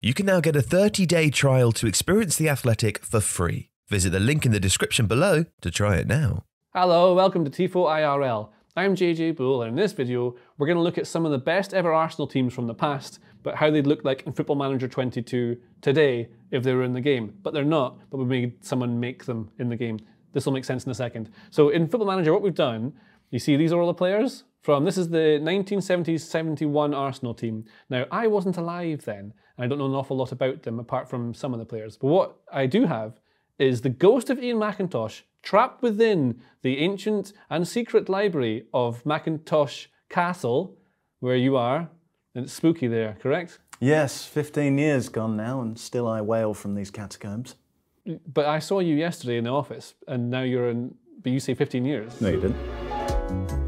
You can now get a 30-day trial to experience The Athletic for free. Visit the link in the description below to try it now. Hello, welcome to Tifo IRL. I'm JJ Bull, and in this video, we're going to look at some of the best ever Arsenal teams from the past, but how they'd look like in Football Manager 22 today if they were in the game. But they're not, but we made someone make them in the game. This will make sense in a second. So in Football Manager, what we've done, you see these are all the players from, this is the 1970s-71 Arsenal team. Now, I wasn't alive then, and I don't know an awful lot about them apart from some of the players. But what I do have is the ghost of Iain Macintosh trapped within the ancient and secret library of Macintosh Castle, where you are, and it's spooky there, correct? Yes, 15 years gone now, and still I wail from these catacombs. But I saw you yesterday in the office, and now you're in, but you say 15 years. No, you didn't.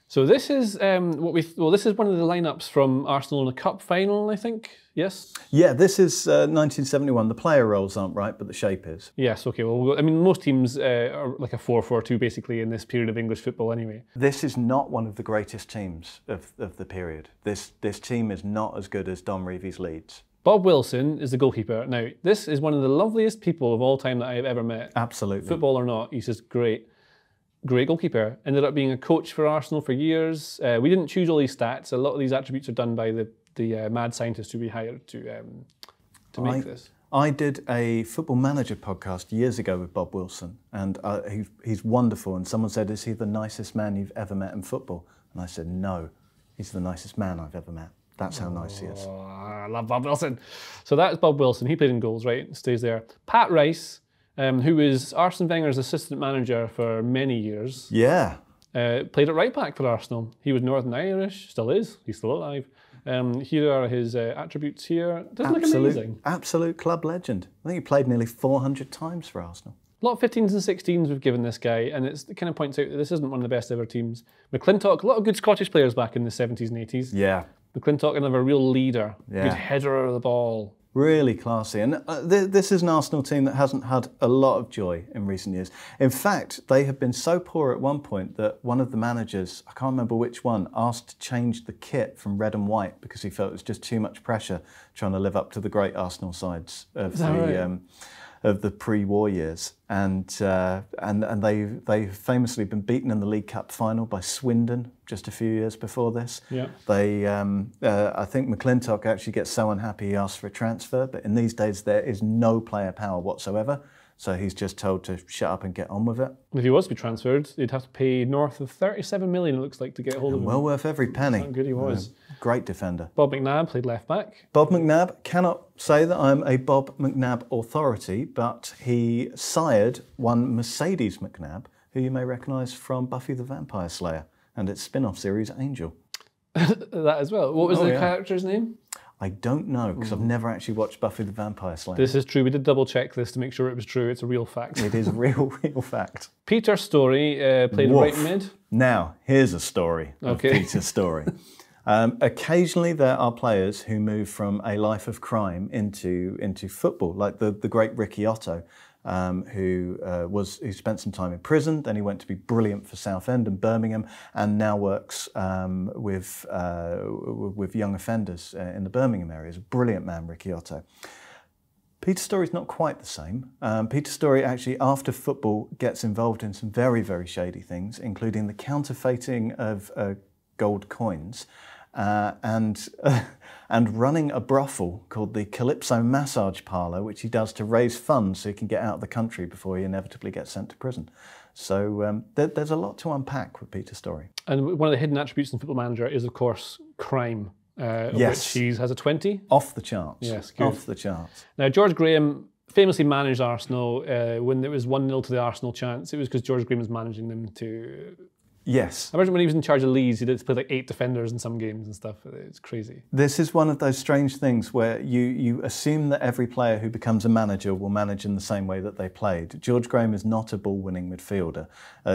So this is this is one of the lineups from Arsenal in a cup final, I think. Yes. Yeah, this is 1971. The player roles aren't right, but the shape is. Yes. Okay. Well, I mean, most teams are like a 4-4-2 basically in this period of English football, anyway. This is not one of the greatest teams of the period. This team is not as good as Don Revie's Leeds. Bob Wilson is the goalkeeper. Now, this is one of the loveliest people of all time that I have ever met. Absolutely. Football or not, he's just great. Great goalkeeper. Ended up being a coach for Arsenal for years. We didn't choose all these stats. A lot of these attributes are done by the mad scientists who we hired to make this. I did a Football Manager podcast years ago with Bob Wilson, and he's wonderful. And someone said, "Is he the nicest man you've ever met in football?" And I said, "No, he's the nicest man I've ever met." That's how nice he is. I love Bob Wilson. So that's Bob Wilson. He played in goals, right? Stays there. Pat Rice, who was Arsene Wenger's assistant manager for many years. Yeah. Played at right back for Arsenal. He was Northern Irish, still is. He's still alive. Here are his attributes here. Doesn't look amazing. Absolute club legend. I think he played nearly 400 times for Arsenal. A lot of 15s and 16s we've given this guy, and it kind of points out that this isn't one of the best ever teams. McClintock, a lot of good Scottish players back in the 70s and 80s. Yeah. McClintock, another real leader. Yeah. Good header of the ball. Really classy. And this is an Arsenal team that hasn't had a lot of joy in recent years. In fact, they have been so poor at one point that one of the managers, I can't remember which one, asked to change the kit from red and white because he felt it was just too much pressure trying to live up to the great Arsenal sides of of the pre-war years, and they've famously been beaten in the League Cup final by Swindon just a few years before this. Yeah. They, I think McClintock actually gets so unhappy he asks for a transfer, but in these days there is no player power whatsoever. So he's just told to shut up and get on with it. If he was to be transferred, he'd have to pay north of 37 million, it looks like, to get hold of him. Well worth every penny. How good he was. Great defender. Bob McNabb played left back. Bob McNabb, cannot say that I'm a Bob McNabb authority, but he sired one Mercedes McNabb, who you may recognise from Buffy the Vampire Slayer and its spin-off series Angel. That as well. What was the character's name? I don't know, because I've never actually watched Buffy the Vampire Slayer. This is true. We did double check this to make sure it was true. It's a real fact. It is a real fact. Peter Story played right mid. Now, here's a story of Peter Story. Occasionally there are players who move from a life of crime into football, like the great Ricky Otto, who spent some time in prison. Then he went to be brilliant for Southend and Birmingham, and now works with young offenders in the Birmingham area. He's a brilliant man, Ricky Otto. Peter Story's not quite the same. Peter Story actually, after football, gets involved in some very, very shady things, including the counterfeiting of gold coins. And running a brothel called the Calypso Massage Parlour, which he does to raise funds so he can get out of the country before he inevitably gets sent to prison. So there's a lot to unpack with Peter Story. And one of the hidden attributes in Football Manager is, of course, crime, yes. which he has a 20. Off the charts. Yes, good. Off the charts. Now, George Graham famously managed Arsenal when it was 1-0 to the Arsenal chants. It was because George Graham was managing them to... Yes. I imagine when he was in charge of Leeds, he did play like 8 defenders in some games and stuff. It's crazy. This is one of those strange things where you assume that every player who becomes a manager will manage in the same way that they played. George Graham is not a ball-winning midfielder.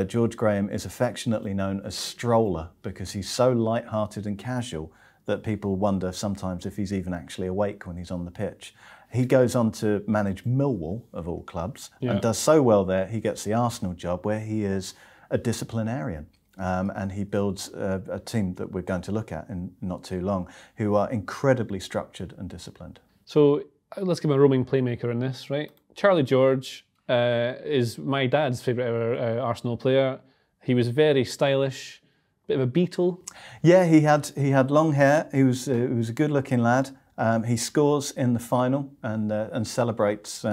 George Graham is affectionately known as Stroller because he's so light-hearted and casual that people wonder sometimes if he's even actually awake when he's on the pitch. He goes on to manage Millwall, of all clubs, and does so well there, he gets the Arsenal job where he is a disciplinarian. And he builds a team that we're going to look at in not too long, who are incredibly structured and disciplined. So let's give him a roaming playmaker in this, right? Charlie George is my dad's favourite ever Arsenal player. He was very stylish, bit of a beetle. Yeah, he had long hair. He was a good-looking lad. He scores in the final and celebrates.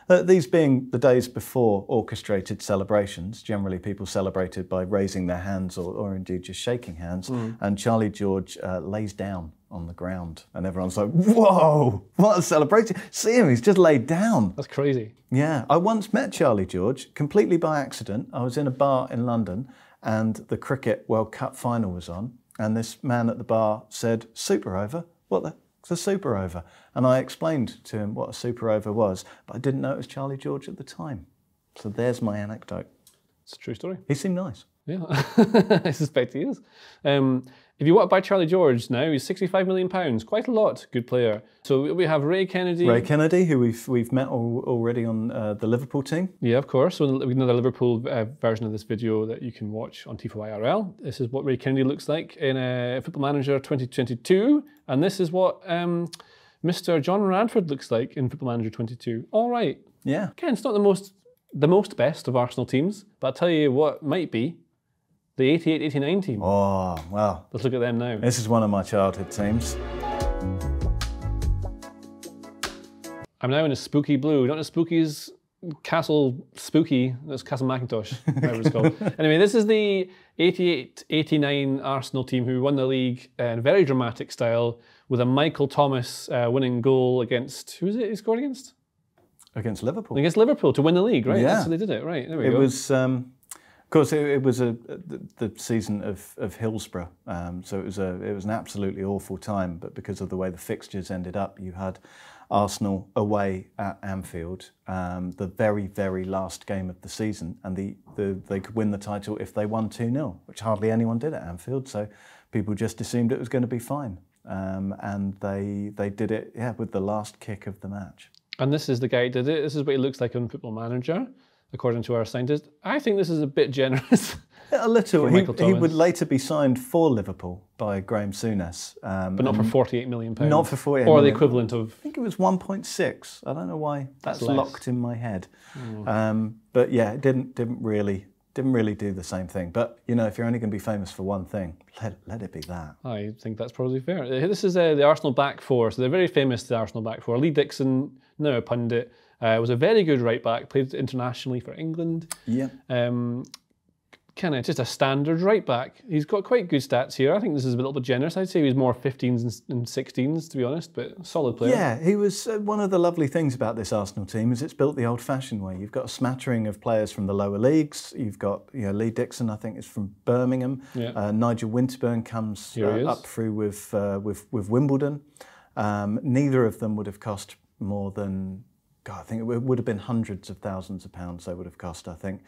These being the days before orchestrated celebrations, generally people celebrated by raising their hands or indeed just shaking hands. And Charlie George lays down on the ground, and everyone's like, "Whoa, what a celebration! See him, he's just laid down." That's crazy. Yeah, I once met Charlie George completely by accident. I was in a bar in London, and the Cricket World Cup final was on, and this man at the bar said, "Super over? What the? It's a super over." And I explained to him what a super over was, but I didn't know it was Charlie George at the time. So there's my anecdote. It's a true story. He seemed nice. Yeah, I suspect he is. If you want to buy Charlie George now, he's £65 million. Quite a lot. Good player. So we have Ray Kennedy. Ray Kennedy, who we've met already on the Liverpool team. Yeah, of course. So we have another Liverpool version of this video that you can watch on Tifo IRL. This is what Ray Kennedy looks like in Football Manager 2022. And this is what Mr. John Radford looks like in Football Manager 22. All right. Yeah. Again, it's not the most best of Arsenal teams, but I'll tell you what might be. The 88-89 team. Oh, well. Let's look at them now. This is one of my childhood teams. I'm now in a spooky blue. Not a spooky's Castle Spooky. That's Castle Macintosh, whatever it's called. Anyway, this is the 88-89 Arsenal team who won the league in a very dramatic style with a Michael Thomas winning goal against, who was it he scored against? Against Liverpool. Against Liverpool to win the league, right? Yeah. That's how they did it, right? There we go. It was... Of course, it was the season of Hillsborough, so it was an absolutely awful time. But because of the way the fixtures ended up, you had Arsenal away at Anfield, the very, very last game of the season, and they could win the title if they won 2-0, which hardly anyone did at Anfield. So people just assumed it was going to be fine, and they did it, yeah, with the last kick of the match. And this is the guy who did it. This is what he looks like on Football Manager, according to our scientist. I think this is a bit generous. A little. He would later be signed for Liverpool by Graham Souness. But not for £48 million. Not for 48 or million. The equivalent of... I think it was 1.6. I don't know why that's locked in my head. Oh. But yeah, it didn't really do the same thing. But you know, if you're only going to be famous for one thing, let it be that. I think that's probably fair. This is the Arsenal back four. So they're very famous, the Arsenal back four. Lee Dixon, now a pundit, was a very good right back, played internationally for England. Yeah. Kind of just a standard right back. He's got quite good stats here. I think this is a little bit generous. I'd say he was more 15s and 16s, to be honest, but solid player. Yeah, he was one of the lovely things about this Arsenal team is it's built the old-fashioned way. You've got a smattering of players from the lower leagues. You've got Lee Dixon, I think, is from Birmingham. Yeah. Nigel Winterburn comes up through with Wimbledon. Neither of them would have cost more than, God, I think it would have been hundreds of thousands of pounds they would have cost, I think.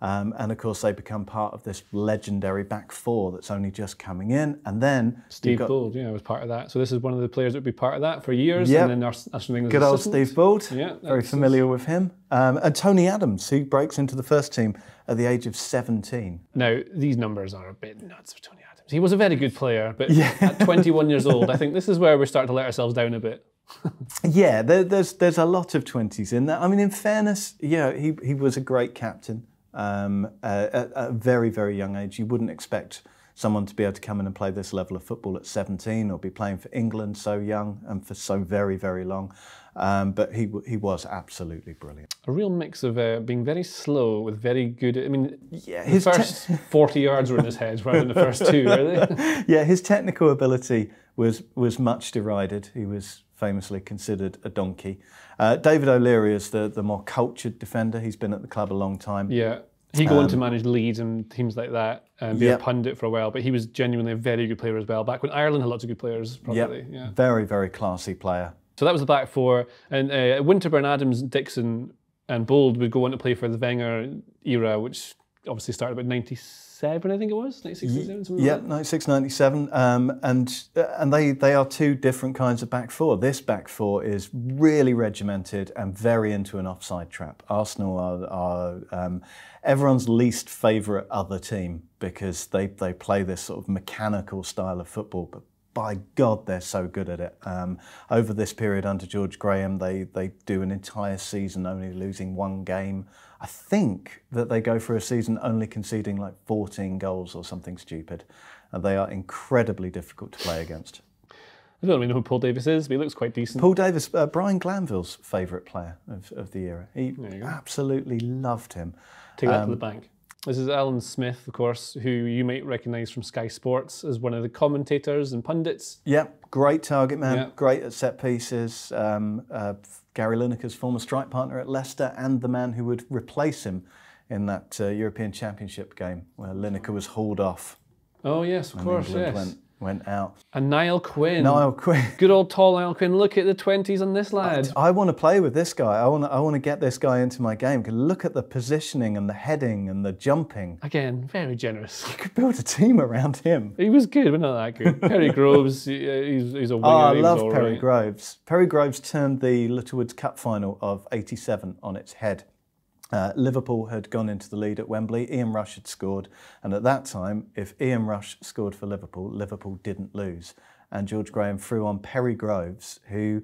And of course, they become part of this legendary back four that's only just coming in. And then Steve Bould, was part of that. So this is one of the players that would be part of that for years. Yep. And then good old Steve Bould. Yeah, very familiar with him. And Tony Adams, who breaks into the first team at the age of 17. Now, these numbers are a bit nuts for Tony Adams. He was a very good player, but at 21 years old, I think this is where we're starting to let ourselves down a bit. Yeah, there's a lot of 20s in there. I mean, in fairness, he was a great captain. At a very, very young age. You wouldn't expect someone to be able to come in and play this level of football at 17 or be playing for England so young and for so very, very long. But he was absolutely brilliant. A real mix of being very slow with very good... I mean, his first 40 yards were in his head rather than the first two, really. Yeah, his technical ability was much derided. He was famously considered a donkey. David O'Leary is the more cultured defender. He's been at the club a long time. Yeah, he go on to manage Leeds and teams like that and be a pundit for a while, but he was genuinely a very good player as well. Back when Ireland had lots of good players, probably. Yeah. Very, very classy player. So that was the back four. And Winterburn, Adams, Dixon and Bould would go on to play for the Wenger era, which obviously started about 97, I think it was, 96, 97, something yeah, like that. 96, 97. And they are two different kinds of back four. This back four is really regimented and very into an offside trap. Arsenal are everyone's least favourite other team because they play this sort of mechanical style of football, but by God, they're so good at it. Over this period under George Graham, they do an entire season only losing one game. I think that they go for a season only conceding like 14 goals or something stupid. And they are incredibly difficult to play against. I don't really know who Paul Davis is, but he looks quite decent. Paul Davis, Brian Glanville's favourite player of the era. He absolutely loved him. Take that to the bank. This is Alan Smith, of course, who you might recognise from Sky Sports as one of the commentators and pundits. Yep, great target man, great at set pieces. Gary Lineker's former strike partner at Leicester and the man who would replace him in that European Championship game where Lineker was hauled off. Oh yes, of course, yes. Went out. And Niall Quinn. Niall Quinn. Good old tall Niall Quinn. Look at the 20s on this lad. I want to play with this guy. I want to get this guy into my game. Look at the positioning and the heading and the jumping. Again, very generous. You could build a team around him. He was good, but not that good. Perry Groves, he's a winger. Oh, I love Perry Groves. Perry Groves turned the Littlewoods Cup final of '87 on its head. Liverpool had gone into the lead at Wembley. Ian Rush had scored. And at that time, if Ian Rush scored for Liverpool, Liverpool didn't lose. And George Graham threw on Perry Groves, who,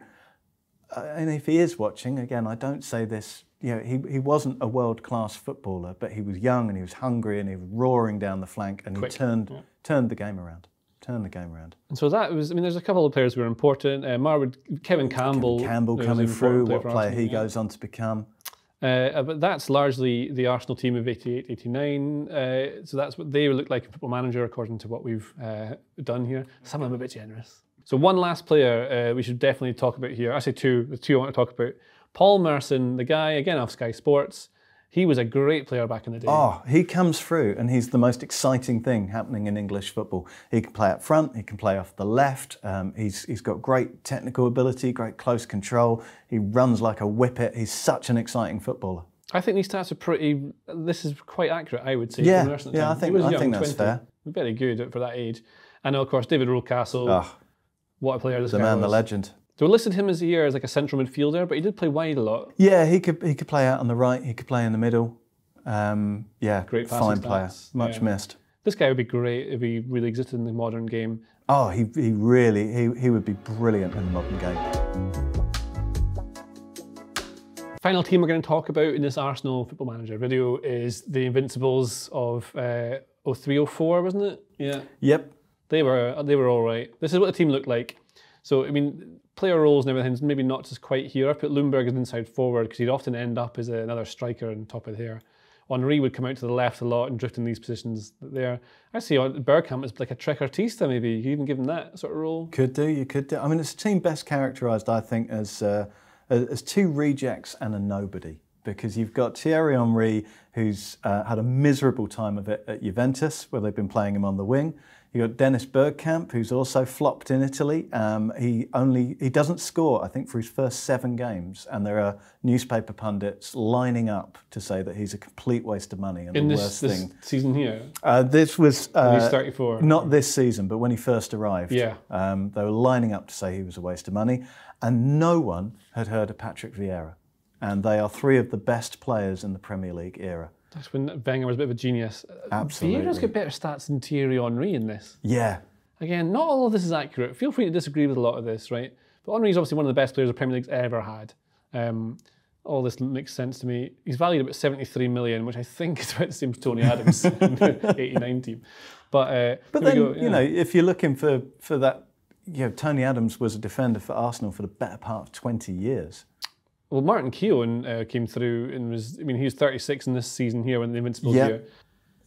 and if he is watching, again, I don't say this, you know, he wasn't a world-class footballer, but he was young and he was hungry and he was roaring down the flank and Quick. He turned the game around. Turned the game around. And so that was, I mean, there's a couple of players who were important. Kevin Campbell. Coming through, what player he goes on to become. But that's largely the Arsenal team of 88, 89. So that's what they look like in Football Manager, according to what we've done here. Some of them a bit generous. So one last player we should definitely talk about here. I say two. The two I want to talk about. Paul Merson, the guy, again, off Sky Sports. He was a great player back in the day. Oh, he comes through and he's the most exciting thing happening in English football. He can play up front, he can play off the left, he's got great technical ability, great close control, he runs like a whippet, he's such an exciting footballer. I think these stats are pretty, this is quite accurate, I would say. Yeah, I think that's fair. Very good for that age. And of course, David Rocastle, what a player this guy was. The man, the legend. So we listed him as here as like a central midfielder, but he did play wide a lot. Yeah, he could play out on the right. He could play in the middle. Great fine player. Much missed. This guy would be great if he really existed in the modern game. Oh, he would be brilliant in the modern game. Final team we're going to talk about in this Arsenal Football Manager video is the Invincibles of 03-04, wasn't it? Yeah. Yep. They were all right. This is what the team looked like. So I mean, player roles and everything's maybe not just quite here. I put Ljungberg as inside forward because he'd often end up as another striker on top of here. Henri would come out to the left a lot and drift in these positions there. I see Bergkamp as like a trequartista maybe. You could even give him that sort of role. You could do. I mean, it's a team best characterised, I think, as two rejects and a nobody. Because you've got Thierry Henry, who's had a miserable time of it at Juventus, where they've been playing him on the wing. You've got Dennis Bergkamp, who's also flopped in Italy. He doesn't score, I think, for his first 7 games, and there are newspaper pundits lining up to say that he's a complete waste of money. And in the this season here? This was he's 34. Not this season, but when he first arrived. Yeah. They were lining up to say he was a waste of money, and no one had heard of Patrick Vieira. And they are 3 of the best players in the Premier League era. That's when Wenger was a bit of a genius. Absolutely. Vieira's got better stats than Thierry Henry in this. Yeah. Again, not all of this is accurate. Feel free to disagree with a lot of this, right? But Henry's obviously one of the best players the Premier League's ever had. All this makes sense to me. He's valued about 73 million, which I think is about the same as Tony Adams in the 89 team. But then, you know, if you're looking for that, you know, Tony Adams was a defender for Arsenal for the better part of 20 years. Well, Martin Keown came through and was, I mean, he was 36 in this season here when the Invincibles here.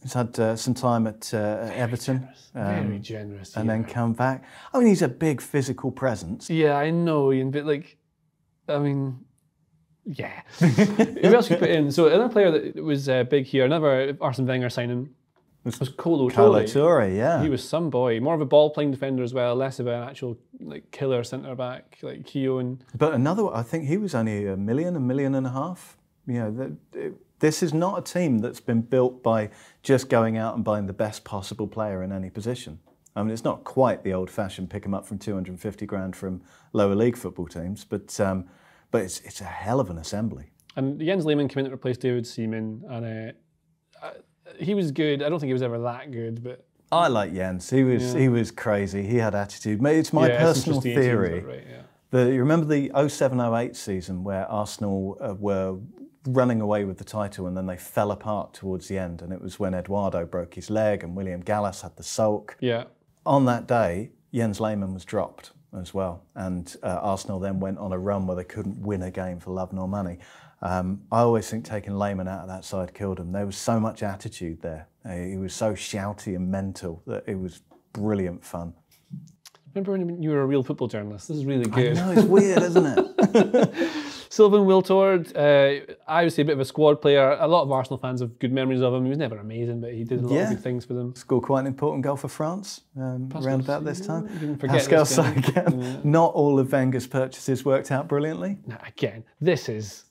He's had some time at Everton. Very generous. And then come back. I mean, he's a big physical presence. Yeah, I know, Ian, but like, I mean, yeah. Who else you put in? So another player that was big here, another Arsene Wenger signing, was Kolo Toure, yeah. He was some boy. More of a ball-playing defender as well, less of an actual like killer centre-back like Keown. But another one, I think he was only $1 million, $1.5 million. You know, This is not a team that's been built by just going out and buying the best possible player in any position. I mean, it's not quite the old-fashioned pick them up from 250 grand from lower league football teams, but it's a hell of an assembly. And Jens Lehmann came in to replace David Seaman, and he was good. I don't think he was ever that good, but I like Jens. He was crazy. He had attitude. It's my personal theory. Right, You remember the 07-08 season where Arsenal were running away with the title and then they fell apart towards the end, and it was when Eduardo broke his leg and William Gallas had the sulk. Yeah. On that day, Jens Lehmann was dropped as well, and Arsenal then went on a run where they couldn't win a game for love nor money. I always think taking Lehmann out of that side killed him. There was so much attitude there. He was so shouty and mental that it was brilliant fun. Remember when you were a real football journalist? This is really good. I know, it's weird, isn't it? Sylvain Wiltord, obviously a bit of a squad player. A lot of Arsenal fans have good memories of him. He was never amazing, but he did a lot of good things for them. Scored quite an important goal for France around about this time. Pascal Sagan. Not all of Wenger's purchases worked out brilliantly. No, again, this is...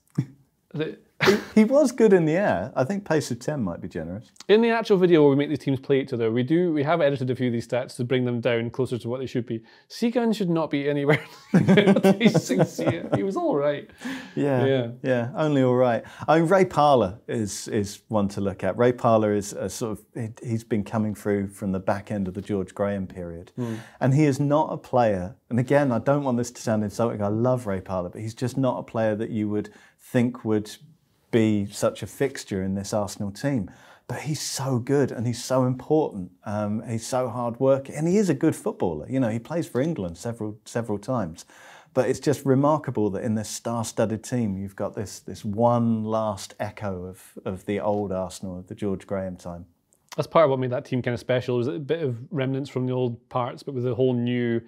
He was good in the air. I think pace of 10 might be generous. In the actual video where we make these teams play each other, we have edited a few of these stats to bring them down closer to what they should be. Sagan should not be anywhere. He was all right. Yeah, only all right. I mean, Ray Parlour is one to look at. Ray Parlour is a sort of, he's been coming through from the back end of the George Graham period. And he is not a player, and again, I don't want this to sound insulting, I love Ray Parlour, but he's just not a player that you would think would be such a fixture in this Arsenal team. But he's so good and he's so important. He's so hard working, and he is a good footballer. You know, he plays for England several times. But it's just remarkable that in this star-studded team, you've got this one last echo of the old Arsenal of the George Graham time. That's part of what made that team kind of special. It was a bit of remnants from the old parts, but with a whole new,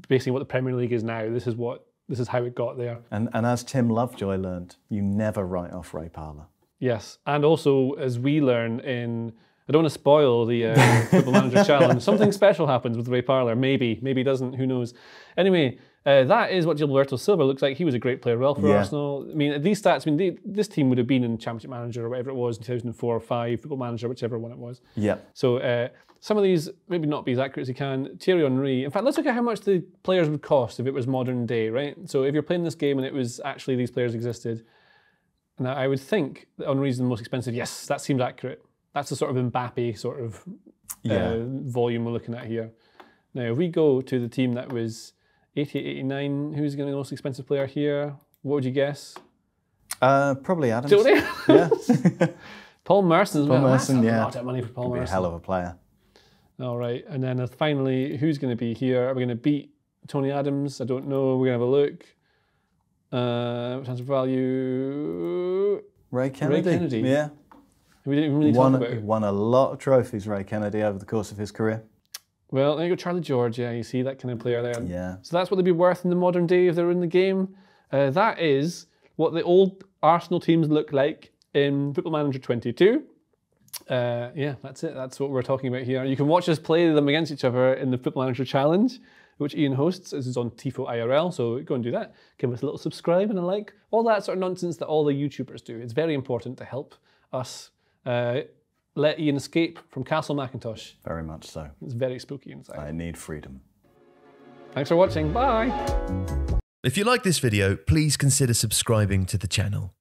basically what the Premier League is now. This is how it got there. And as Tim Lovejoy learned, you never write off Ray Parlour. Yes, and also as we learn in, I don't want to spoil the Football Manager Challenge, something special happens with Ray Parlour. Maybe it doesn't, who knows. Anyway, that is what Gilberto Silva looks like. He was a great player well for Arsenal. I mean, these stats, this team would have been in Championship Manager or whatever it was in 2004 or 5, Football Manager, whichever one it was. Yeah. So some of these maybe not be as accurate as you can. Thierry Henry. In fact, let's look at how much the players would cost if it was modern day, right? So if you're playing this game and it was actually these players existed, now I would think that Henry's the most expensive. Yes, that seems accurate. That's the sort of Mbappe sort of volume we're looking at here. Now, if we go to the team that was 88, 89, who's going to be the most expensive player here? What would you guess? Probably Adams. Totally? Yeah. Paul Merson as well. Paul Merson, That's a lot of money for Paul Merson. Be a hell of a player. All right, and then finally, who's going to be here? Are we going to beat Tony Adams? I don't know. We're going to have a look. Transfer value. Ray Kennedy. Yeah. We didn't even really talk about it. Won a lot of trophies, Ray Kennedy, over the course of his career. Well, there you go, Charlie George. Yeah, you see that kind of player there. Yeah. So that's what they'd be worth in the modern day if they were in the game. That is what the old Arsenal teams look like in Football Manager 22. Yeah, that's it. That's what we're talking about here. You can watch us play them against each other in the Football Manager Challenge, which Iain hosts. This is on Tifo IRL, so go and do that. Give us a little subscribe and a like. All that sort of nonsense that all the YouTubers do. It's very important to help us let Iain escape from Castle Macintosh. Very much so. It's very spooky inside. I need freedom. Thanks for watching. Bye. If you like this video, please consider subscribing to the channel.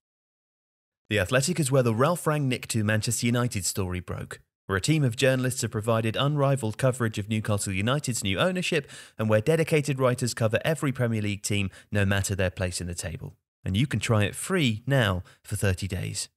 The Athletic is where the Ralph Rangnick to Manchester United story broke, where a team of journalists have provided unrivaled coverage of Newcastle United's new ownership, and where dedicated writers cover every Premier League team, no matter their place in the table. And you can try it free now for 30 days.